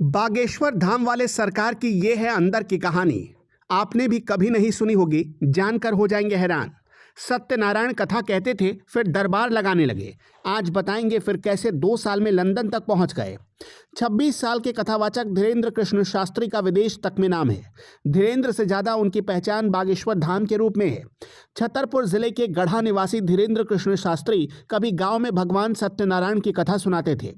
बागेश्वर धाम वाले सरकार की ये है अंदर की कहानी। आपने भी कभी नहीं सुनी होगी, जानकर हो जाएंगे हैरान। सत्यनारायण कथा कहते थे, फिर दरबार लगाने लगे। आज बताएंगे फिर कैसे 2 साल में लंदन तक पहुंच गए। 26 साल के कथावाचक धीरेन्द्र कृष्ण शास्त्री का विदेश तक में नाम है। धीरेन्द्र से ज्यादा उनकी पहचान बागेश्वर धाम के रूप में है। छतरपुर जिले के गढ़ा निवासी धीरेन्द्र कृष्ण शास्त्री कभी गांव में भगवान सत्यनारायण की कथा सुनाते थे।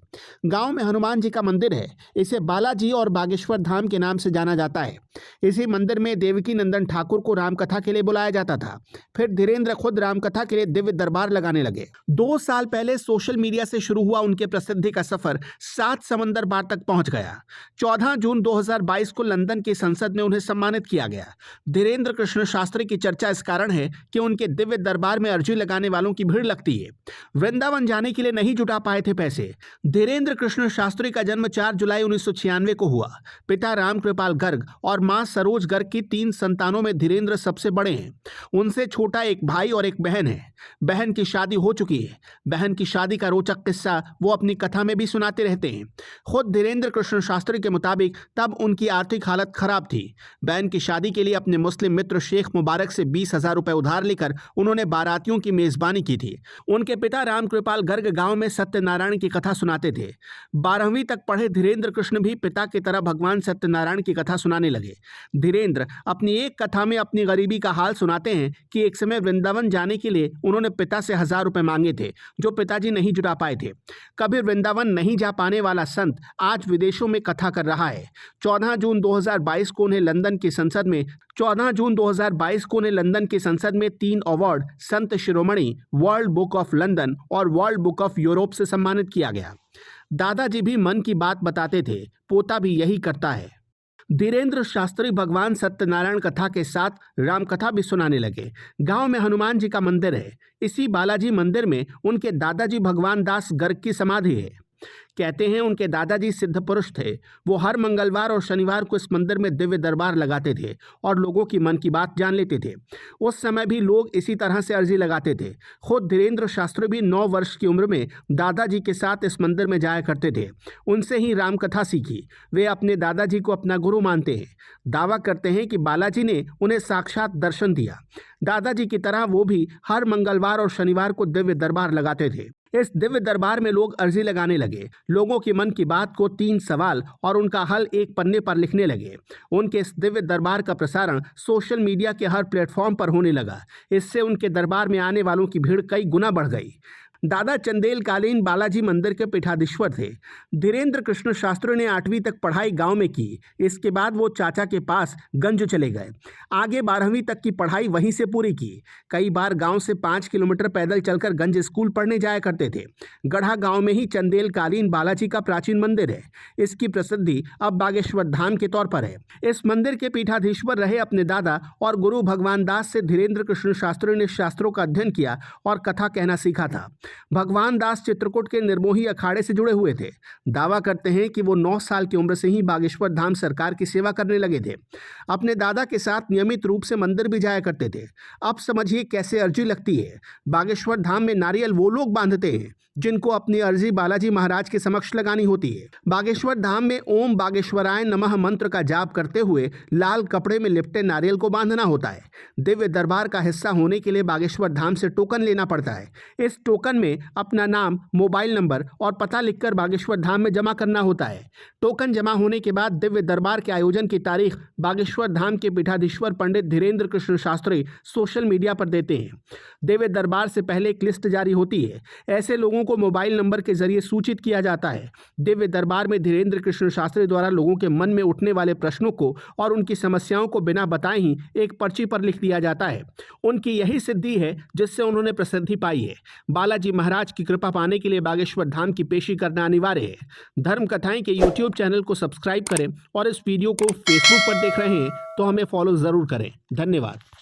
गांव में हनुमान जी का मंदिर है। इसे बालाजी और बागेश्वर धाम के नाम से जाना जाता है। इसी मंदिर में देवकी नंदन ठाकुर को रामकथा के लिए बुलाया जाता था। फिर धीरेन्द्र खुद रामकथा के लिए दिव्य दरबार लगाने लगे। 2 साल पहले सोशल मीडिया से शुरू हुआ उनके प्रसिद्धि का सफर 7 समंदर पार तक पहुंच गया। 14 जून 2022 को लंदन की संसद में उन्हें सम्मानित किया गया। धीरेन्द्र कृष्ण शास्त्री की चर्चा इस कारण है कि उनके दिव्य दरबार में अर्जी लगाने वालों की भीड़ लगती है। वृंदावन जाने के लिए नहीं जुटा पाए थे पैसे। धीरेन्द्र कृष्ण शास्त्री का जन्म 4 जुलाई 1996 को हुआ। पिता रामकृपाल गर्ग और मां सरोज गर्ग की 3 संतानों में धीरेन्द्र सबसे बड़े हैं। उनसे छोटा एक भाई और एक बहन है। बहन की शादी हो चुकी है। बहन की शादी का रोचक किस्सा वो अपनी कथा में भी सुनाते रहते हैं। खुद धीरेन्द्र कृष्ण शास्त्री के मुताबिक तब उनकी आर्थिक हालत खराब थी। बहन की शादी के लिए अपने मुस्लिम मित्र शेख मुबारक से 20,000 रुपए उधार लेकर उन्होंने बारातियों की मेजबानी की थी। उनके पिता रामकृपाल गर्ग गांव में सत्यनारायण की कथा सुनाते थे। 12वीं तक पढ़े धीरेन्द्र कृष्ण भी पिता की तरह भगवान सत्यनारायण की कथा सुनाने लगे। धीरेन्द्र अपनी एक कथा में अपनी गरीबी का हाल सुनाते हैं कि एक समय वृंदावन जाने के लिए उन्होंने पिता से 1000 रुपए मांगे थे, जो पिताजी नहीं जुटा पाए थे। कभी वृंदावन नहीं जा पाने वाला संत आज विदेशों में कथा कर रहा है। 14 जून 2022 को उन्हें लंदन की संसद में 3 award Sant Shiromani, world book of London और वर्ल्ड बुक ऑफ यूरोप से सम्मानित किया गया। दादाजी भी मन की बात बताते थे, पोता भी यही करता है। धीरेन्द्र शास्त्री भगवान सत्यनारायण कथा के साथ रामकथा भी सुनाने लगे। गांव में हनुमान जी का मंदिर है। इसी बालाजी मंदिर में उनके दादाजी भगवान दास गर्ग की समाधि है। कहते हैं उनके दादाजी सिद्ध पुरुष थे। वो हर मंगलवार और शनिवार को इस मंदिर में दिव्य दरबार लगाते थे और लोगों की मन की बात जान लेते थे। उस समय भी लोग इसी तरह से अर्जी लगाते थे। खुद धीरेन्द्र शास्त्री भी 9 वर्ष की उम्र में दादाजी के साथ इस मंदिर में जाया करते थे। उनसे ही रामकथा सीखी। वे अपने दादाजी को अपना गुरु मानते हैं। दावा करते हैं कि बालाजी ने उन्हें साक्षात दर्शन दिया। दादाजी की तरह वो भी हर मंगलवार और शनिवार को दिव्य दरबार लगाते थे। इस दिव्य दरबार में लोग अर्जी लगाने लगे। लोगों की मन की बात को 3 सवाल और उनका हल एक पन्ने पर लिखने लगे। उनके इस दिव्य दरबार का प्रसारण सोशल मीडिया के हर प्लेटफॉर्म पर होने लगा। इससे उनके दरबार में आने वालों की भीड़ कई गुना बढ़ गई। दादा चंदेल कालीन बालाजी मंदिर के पीठाधीश्वर थे। धीरेन्द्र कृष्ण शास्त्री ने 8वीं तक पढ़ाई गांव में की। इसके बाद वो चाचा के पास गंज चले गए। आगे 12वीं तक की पढ़ाई वहीं से पूरी की। कई बार गांव से 5 किलोमीटर पैदल चलकर गंज स्कूल पढ़ने जाया करते थे। गढ़ा गांव में ही चंदेल कालीन बालाजी का प्राचीन मंदिर है। इसकी प्रसिद्धि अब बागेश्वर धाम के तौर पर है। इस मंदिर के पीठाधीश्वर रहे अपने दादा और गुरु भगवान दास से धीरेन्द्र कृष्ण शास्त्री ने शास्त्रों का अध्ययन किया और कथा कहना सीखा था। भगवान दास चित्रकूट के निर्मोही अखाड़े से जुड़े हुए थे। दावा करते हैं कि वो 9 साल की उम्र से ही बागेश्वर धाम सरकार की सेवा करने लगे थे। अपने दादा के साथ नियमित रूप से मंदिर भी जाया करते थे। अब समझिए कैसे अर्जी लगती है। बागेश्वर धाम में नारियल वो लोग बांधते हैं जिनको अपनी अर्जी बालाजी महाराज के समक्ष लगानी होती है। बागेश्वर धाम में ओम बागेश्वराय नमः मंत्र का जाप करते हुए लाल कपड़े में लिपटे नारियल को बांधना होता है। दिव्य दरबार का हिस्सा होने के लिए बागेश्वर धाम से टोकन लेना पड़ता है। इस टोकन में अपना नाम, मोबाइल नंबर और पता लिखकर बागेश्वर धाम में जमा करना होता है। टोकन जमा होने के बाद दिव्य दरबार के आयोजन की तारीख बागेश्वर धाम के पीठाधीश्वर पंडित धीरेन्द्र कृष्ण शास्त्री सोशल मीडिया पर देते हैं। दिव्य दरबार से पहले एक लिस्ट जारी होती है। ऐसे लोगों को मोबाइल नंबर के जरिए सूचित किया जाता है। दिव्य दरबार में धीरेन्द्र कृष्ण शास्त्री द्वारा लोगों के मन में उठने वाले प्रश्नों को और उनकी समस्याओं को बिना बताए ही एक पर्ची पर लिख दिया जाता है। उनकी यही सिद्धि है जिससे उन्होंने प्रसिद्धि पाई है। बालाजी महाराज की कृपा पाने के लिए बागेश्वर धाम की पेशी करना अनिवार्य है। धर्म कथाएं के YouTube चैनल को सब्सक्राइब करें और इस वीडियो को फेसबुक पर देख रहे हैं तो हमें फॉलो जरूर करें। धन्यवाद।